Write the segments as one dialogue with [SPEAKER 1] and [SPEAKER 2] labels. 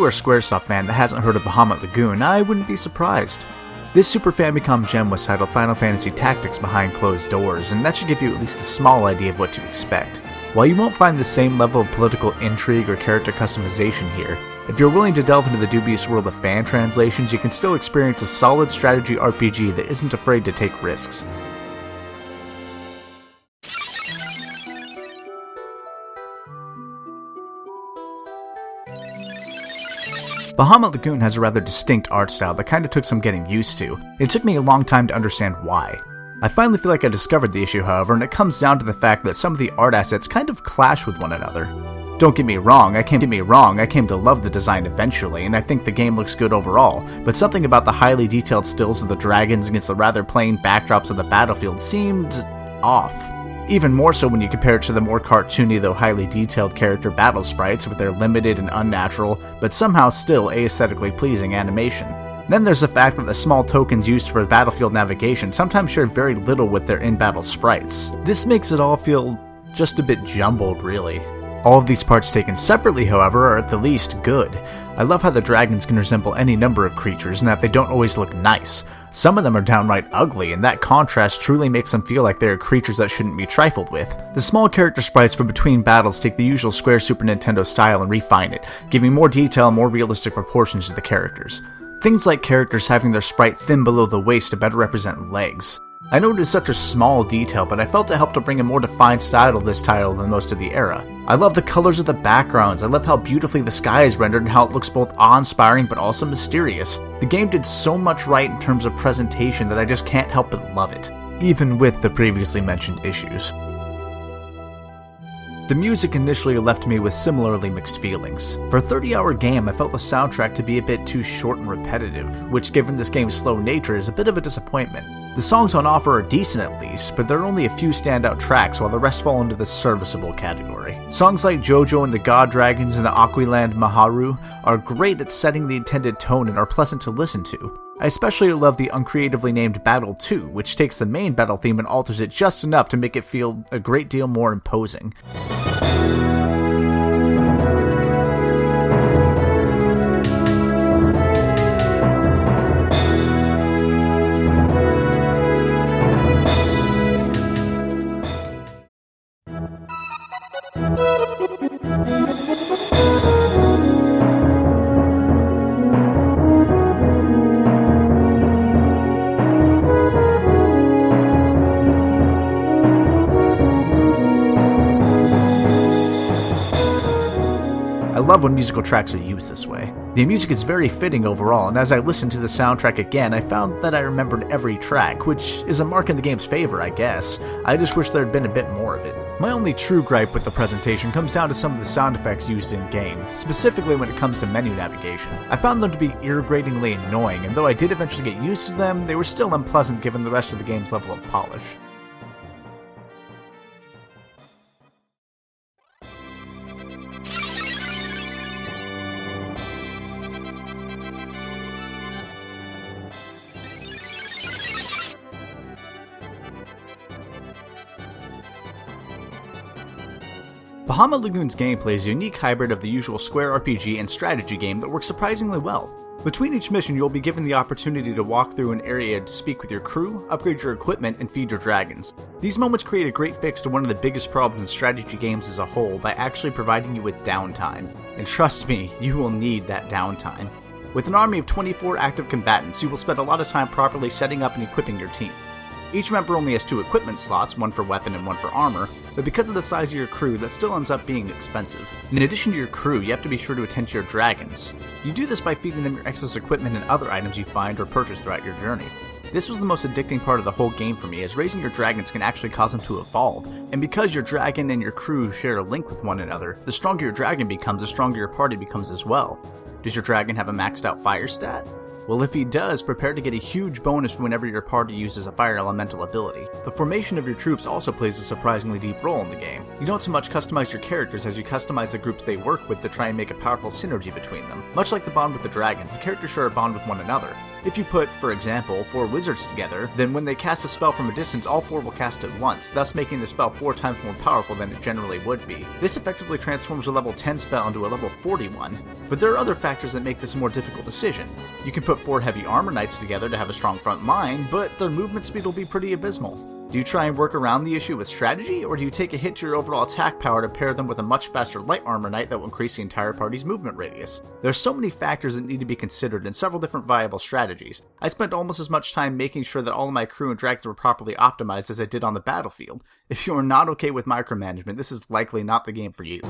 [SPEAKER 1] you are a Squaresoft fan that hasn't heard of Bahamut Lagoon, I wouldn't be surprised. This Super Famicom gem was titled Final Fantasy Tactics Behind Closed Doors, and that should give you at least a small idea of what to expect. While you won't find the same level of political intrigue or character customization here, if you're willing to delve into the dubious world of fan translations, you can still experience a solid strategy RPG that isn't afraid to take risks. Bahamut Lagoon has a rather distinct art style that kinda took some getting used to. It took me a long time to understand why. I finally feel like I discovered the issue, however, and it comes down to the fact that some of the art assets kind of clash with one another. Don't get me wrong, I came to love the design eventually, and I think the game looks good overall, but something about the highly detailed stills of the dragons against the rather plain backdrops of the battlefield seemed off. Even more so when you compare it to the more cartoony though highly detailed character battle sprites with their limited and unnatural, but somehow still aesthetically pleasing animation. Then there's the fact that the small tokens used for battlefield navigation sometimes share very little with their in-battle sprites. This makes it all feel just a bit jumbled, really. All of these parts taken separately, however, are at the least good. I love how the dragons can resemble any number of creatures and that they don't always look nice. Some of them are downright ugly, and that contrast truly makes them feel like they are creatures that shouldn't be trifled with. The small character sprites for between battles take the usual Square Super Nintendo style and refine it, giving more detail and more realistic proportions to the characters. Things like characters having their sprite thin below the waist to better represent legs. I know it is such a small detail, but I felt it helped to bring a more defined style to this title than most of the era. I love the colors of the backgrounds, I love how beautifully the sky is rendered and how it looks both awe-inspiring but also mysterious. The game did so much right in terms of presentation that I just can't help but love it, even with the previously mentioned issues. The music initially left me with similarly mixed feelings. For a 30-hour game, I felt the soundtrack to be a bit too short and repetitive, which given this game's slow nature is a bit of a disappointment. The songs on offer are decent at least, but there are only a few standout tracks while the rest fall into the serviceable category. Songs like JoJo and the God Dragons and the Aquiland Maharu are great at setting the intended tone and are pleasant to listen to. I especially love the uncreatively named Battle 2, which takes the main battle theme and alters it just enough to make it feel a great deal more imposing. I love when musical tracks are used this way. The music is very fitting overall, and as I listened to the soundtrack again, I found that I remembered every track, which is a mark in the game's favor, I guess. I just wish there had been a bit more of it. My only true gripe with the presentation comes down to some of the sound effects used in-game, specifically when it comes to menu navigation. I found them to be irritatingly annoying, and though I did eventually get used to them, they were still unpleasant given the rest of the game's level of polish. Bahamut Lagoon's gameplay is a unique hybrid of the usual Square RPG and strategy game that works surprisingly well. Between each mission, you'll be given the opportunity to walk through an area to speak with your crew, upgrade your equipment, and feed your dragons. These moments create a great fix to one of the biggest problems in strategy games as a whole by actually providing you with downtime. And trust me, you will need that downtime. With an army of 24 active combatants, you will spend a lot of time properly setting up and equipping your team. Each member only has 2 equipment slots, one for weapon and one for armor, but because of the size of your crew, that still ends up being expensive. In addition to your crew, you have to be sure to attend to your dragons. You do this by feeding them your excess equipment and other items you find or purchase throughout your journey. This was the most addicting part of the whole game for me, as raising your dragons can actually cause them to evolve, and because your dragon and your crew share a link with one another, the stronger your dragon becomes, the stronger your party becomes as well. Does your dragon have a maxed out fire stat? Well, if he does, prepare to get a huge bonus whenever your party uses a fire elemental ability. The formation of your troops also plays a surprisingly deep role in the game. You don't so much customize your characters as you customize the groups they work with to try and make a powerful synergy between them. Much like the bond with the dragons, the characters share a bond with one another. If you put, for example, 4 wizards together, then when they cast a spell from a distance, all 4 will cast at once, thus making the spell 4 times more powerful than it generally would be. This effectively transforms a level 10 spell into a level 41, but there are other factors that make this a more difficult decision. You can put 4 heavy armor knights together to have a strong front line, but their movement speed will be pretty abysmal. Do you try and work around the issue with strategy, or do you take a hit to your overall attack power to pair them with a much faster light armor knight that will increase the entire party's movement radius? There are so many factors that need to be considered and several different viable strategies. I spent almost as much time making sure that all of my crew and dragons were properly optimized as I did on the battlefield. If you are not okay with micromanagement, this is likely not the game for you.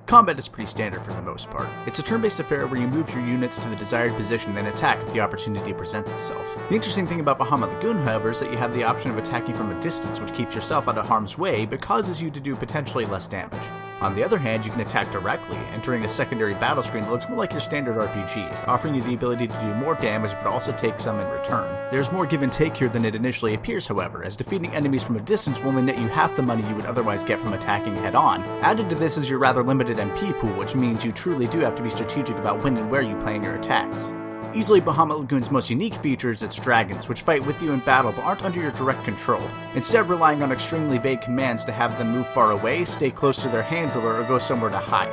[SPEAKER 1] Combat is pretty standard for the most part. It's a turn-based affair where you move your units to the desired position and then attack if the opportunity presents itself. The interesting thing about Bahamut Lagoon, however, is that you have the option of attacking from a distance, which keeps yourself out of harm's way but causes you to do potentially less damage. On the other hand, you can attack directly, entering a secondary battle screen that looks more like your standard RPG, offering you the ability to do more damage but also take some in return. There's more give and take here than it initially appears, however, as defeating enemies from a distance will only net you half the money you would otherwise get from attacking head-on. Added to this is your rather limited MP pool, which means you truly do have to be strategic about when and where you plan your attacks. Easily Bahamut Lagoon's most unique feature is its dragons, which fight with you in battle but aren't under your direct control, instead relying on extremely vague commands to have them move far away, stay close to their handler, or go somewhere to hide.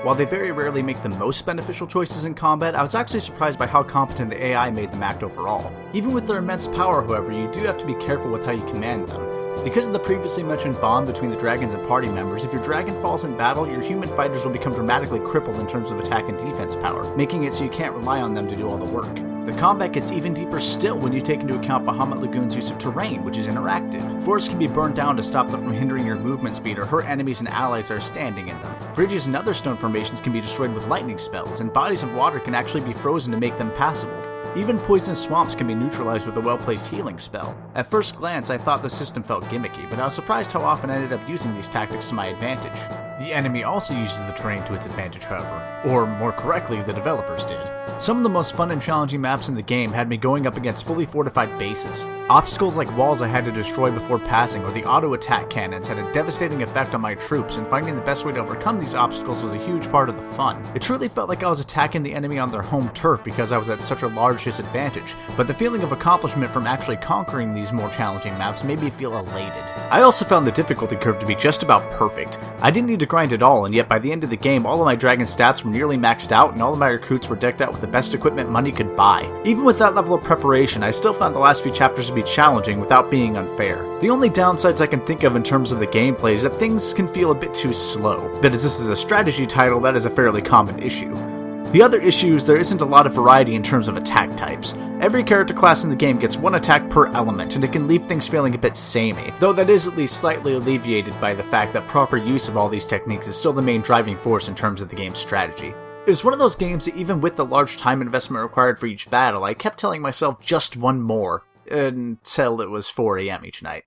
[SPEAKER 1] While they very rarely make the most beneficial choices in combat, I was actually surprised by how competent the AI made them act overall. Even with their immense power, however, you do have to be careful with how you command them. Because of the previously mentioned bond between the dragons and party members, if your dragon falls in battle, your human fighters will become dramatically crippled in terms of attack and defense power, making it so you can't rely on them to do all the work. The combat gets even deeper still when you take into account Bahamut Lagoon's use of terrain, which is interactive. Forests can be burned down to stop them from hindering your movement speed or hurt enemies and allies that are standing in them. Bridges and other stone formations can be destroyed with lightning spells, and bodies of water can actually be frozen to make them passable. Even poisonous swamps can be neutralized with a well-placed healing spell. At first glance, I thought the system felt gimmicky, but I was surprised how often I ended up using these tactics to my advantage. The enemy also uses the terrain to its advantage, however. Or, more correctly, the developers did. Some of the most fun and challenging maps in the game had me going up against fully fortified bases. Obstacles like walls I had to destroy before passing, or the auto-attack cannons had a devastating effect on my troops, and finding the best way to overcome these obstacles was a huge part of the fun. It truly felt like I was attacking the enemy on their home turf because I was at such a large disadvantage, but the feeling of accomplishment from actually conquering these more challenging maps made me feel elated. I also found the difficulty curve to be just about perfect. I didn't need to grind at all, and yet by the end of the game, all of my dragon stats were nearly maxed out, and all of my recruits were decked out with the best equipment money could buy. Even with that level of preparation, I still found the last few chapters to be challenging without being unfair. The only downsides I can think of in terms of the gameplay is that things can feel a bit too slow, but as this is a strategy title, that is a fairly common issue. The other issue is there isn't a lot of variety in terms of attack types. Every character class in the game gets one attack per element, and it can leave things feeling a bit samey, though that is at least slightly alleviated by the fact that proper use of all these techniques is still the main driving force in terms of the game's strategy. It was one of those games that even with the large time investment required for each battle, I kept telling myself just one more, until it was 4 AM each night.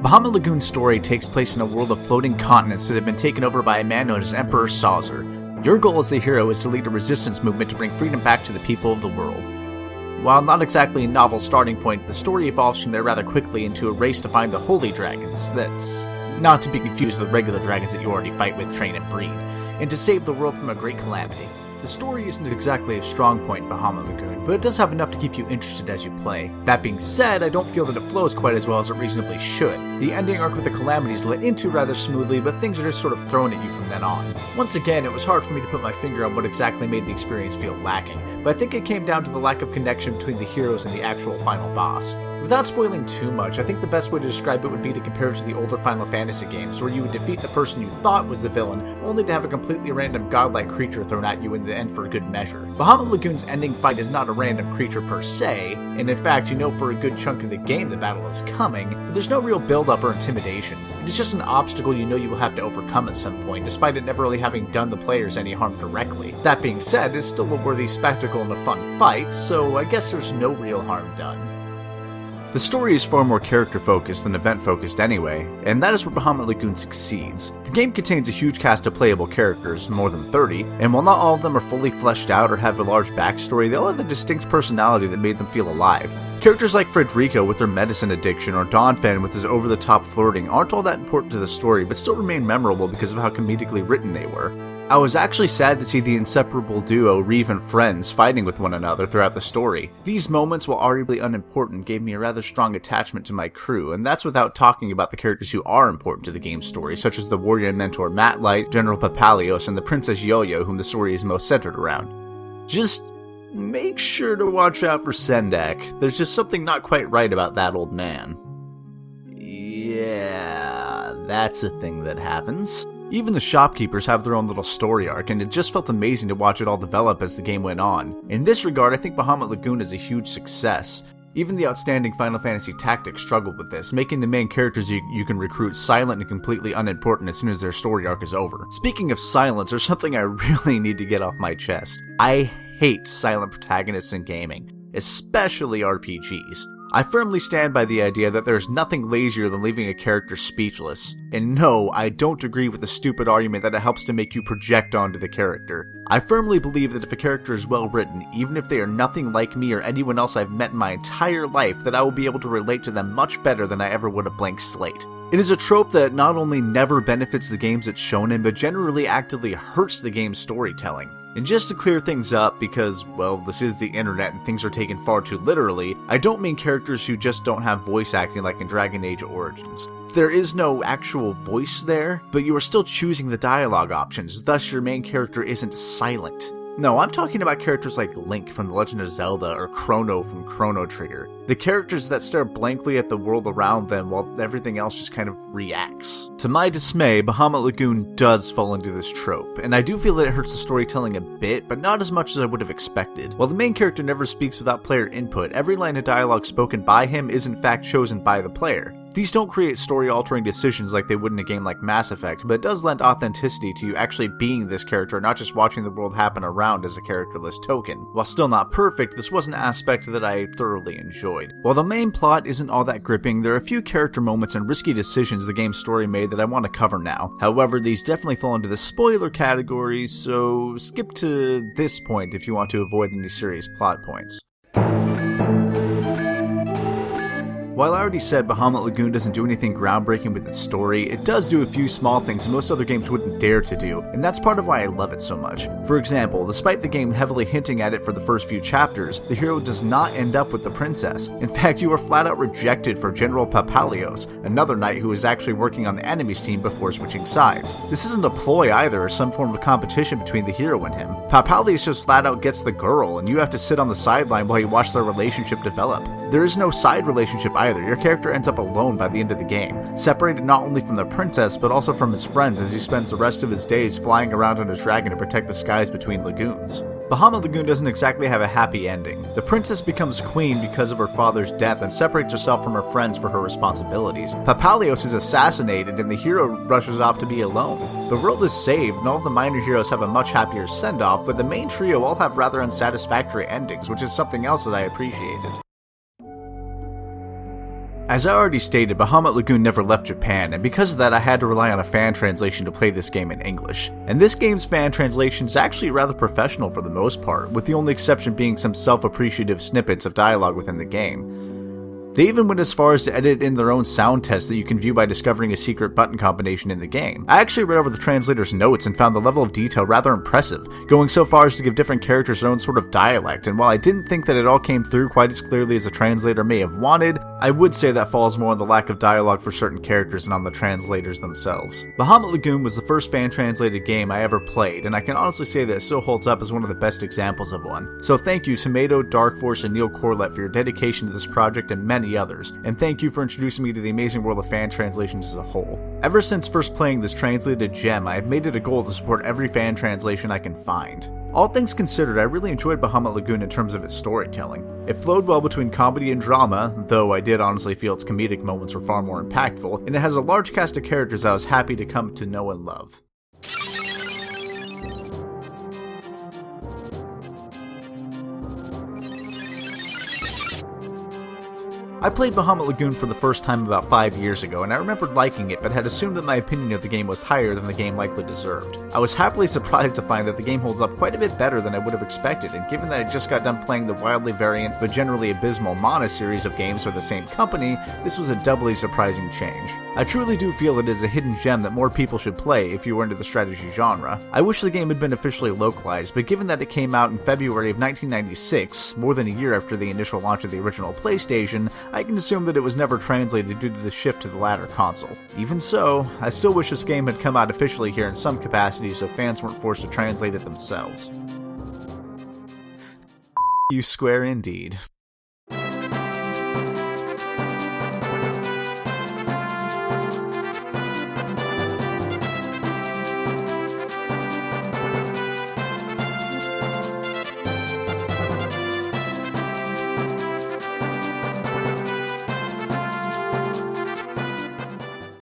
[SPEAKER 1] Bahamut Lagoon's story takes place in a world of floating continents that have been taken over by a man known as Emperor Saucer. Your goal as the hero is to lead a resistance movement to bring freedom back to the people of the world. While not exactly a novel starting point, the story evolves from there rather quickly into a race to find the holy dragons, that's not to be confused with the regular dragons that you already fight with, train, and breed, and to save the world from a great calamity. The story isn't exactly a strong point in Bahamut Lagoon, but it does have enough to keep you interested as you play. That being said, I don't feel that it flows quite as well as it reasonably should. The ending arc with the calamities led into rather smoothly, but things are just sort of thrown at you from then on. Once again, it was hard for me to put my finger on what exactly made the experience feel lacking, but I think it came down to the lack of connection between the heroes and the actual final boss. Without spoiling too much, I think the best way to describe it would be to compare it to the older Final Fantasy games, where you would defeat the person you thought was the villain, only to have a completely random godlike creature thrown at you in the end for good measure. Bahamut Lagoon's ending fight is not a random creature per se, and in fact you know for a good chunk of the game the battle is coming, but there's no real build-up or intimidation. It is just an obstacle you know you will have to overcome at some point, despite it never really having done the players any harm directly. That being said, it's still a worthy spectacle and a fun fight, so I guess there's no real harm done. The story is far more character-focused than event-focused anyway, and that is where Bahamut Lagoon succeeds. The game contains a huge cast of playable characters, more than 30, and while not all of them are fully fleshed out or have a large backstory, they all have a distinct personality that made them feel alive. Characters like Frederico with their medicine addiction or Donphan with his over-the-top flirting aren't all that important to the story, but still remain memorable because of how comedically written they were. I was actually sad to see the inseparable duo Reeve and Friends fighting with one another throughout the story. These moments, while arguably unimportant, gave me a rather strong attachment to my crew, and that's without talking about the characters who are important to the game's story, such as the warrior and mentor Matlight, General Papalios, and the Princess Yo-Yo, whom the story is most centered around. Just make sure to watch out for Sendak. There's just something not quite right about that old man. Yeah, that's a thing that happens. Even the shopkeepers have their own little story arc, and it just felt amazing to watch it all develop as the game went on. In this regard, I think Bahamut Lagoon is a huge success. Even the outstanding Final Fantasy Tactics struggled with this, making the main characters you can recruit silent and completely unimportant as soon as their story arc is over. Speaking of silence, there's something I really need to get off my chest. I hate silent protagonists in gaming, especially RPGs. I firmly stand by the idea that there's nothing lazier than leaving a character speechless. And no, I don't agree with the stupid argument that it helps to make you project onto the character. I firmly believe that if a character is well written, even if they are nothing like me or anyone else I've met in my entire life, that I will be able to relate to them much better than I ever would a blank slate. It is a trope that not only never benefits the games it's shown in, but generally actively hurts the game's storytelling. And just to clear things up, because, well, this is the internet and things are taken far too literally, I don't mean characters who just don't have voice acting like in Dragon Age Origins. There is no actual voice there, but you are still choosing the dialogue options, thus your main character isn't silent. No, I'm talking about characters like Link from The Legend of Zelda or Chrono from Chrono Trigger. The characters that stare blankly at the world around them while everything else just kind of reacts. To my dismay, Bahamut Lagoon does fall into this trope, and I do feel that it hurts the storytelling a bit, but not as much as I would have expected. While the main character never speaks without player input, every line of dialogue spoken by him is in fact chosen by the player. These don't create story-altering decisions like they would in a game like Mass Effect, but it does lend authenticity to you actually being this character, not just watching the world happen around as a characterless token. While still not perfect, this was an aspect that I thoroughly enjoyed. While the main plot isn't all that gripping, there are a few character moments and risky decisions the game's story made that I want to cover now. However, these definitely fall into the spoiler category, so skip to this point if you want to avoid any serious plot points. While I already said Bahamut Lagoon doesn't do anything groundbreaking with its story, it does do a few small things most other games wouldn't dare to do, and that's part of why I love it so much. For example, despite the game heavily hinting at it for the first few chapters, the hero does not end up with the princess. In fact, you are flat out rejected for General Papalios, another knight who is actually working on the enemy's team before switching sides. This isn't a ploy either, or some form of competition between the hero and him. Papalios just flat out gets the girl, and you have to sit on the sideline while you watch their relationship develop. There is no side relationship either. Your character ends up alone by the end of the game, separated not only from the princess, but also from his friends as he spends the rest of his days flying around on his dragon to protect the skies between lagoons. Bahamut Lagoon doesn't exactly have a happy ending. The princess becomes queen because of her father's death and separates herself from her friends for her responsibilities. Papalios is assassinated and the hero rushes off to be alone. The world is saved and all of the minor heroes have a much happier send-off, but the main trio all have rather unsatisfactory endings, which is something else that I appreciated. As I already stated, Bahamut Lagoon never left Japan, and because of that I had to rely on a fan translation to play this game in English. And this game's fan translation is actually rather professional for the most part, with the only exception being some self-appreciative snippets of dialogue within the game. They even went as far as to edit in their own sound test that you can view by discovering a secret button combination in the game. I actually read over the translator's notes and found the level of detail rather impressive, going so far as to give different characters their own sort of dialect, and while I didn't think that it all came through quite as clearly as the translator may have wanted, I would say that falls more on the lack of dialogue for certain characters than on the translators themselves. Bahamut Lagoon was the first fan-translated game I ever played, and I can honestly say that it still holds up as one of the best examples of one. So thank you Tomato, Dark Force, and Neil Corlett for your dedication to this project and many many others, and thank you for introducing me to the amazing world of fan translations as a whole. Ever since first playing this translated gem, I have made it a goal to support every fan translation I can find. All things considered, I really enjoyed Bahamut Lagoon in terms of its storytelling. It flowed well between comedy and drama, though I did honestly feel its comedic moments were far more impactful, and it has a large cast of characters I was happy to come to know and love. I played Bahamut Lagoon for the first time about 5 years ago, and I remembered liking it, but had assumed that my opinion of the game was higher than the game likely deserved. I was happily surprised to find that the game holds up quite a bit better than I would have expected, and given that I just got done playing the wildly variant but generally abysmal Mana series of games for the same company, this was a doubly surprising change. I truly do feel it is a hidden gem that more people should play if you were into the strategy genre. I wish the game had been officially localized, but given that it came out in February of 1996, more than a year after the initial launch of the original PlayStation, I can assume that it was never translated due to the shift to the latter console. Even so, I still wish this game had come out officially here in some capacity so fans weren't forced to translate it themselves. You Square indeed.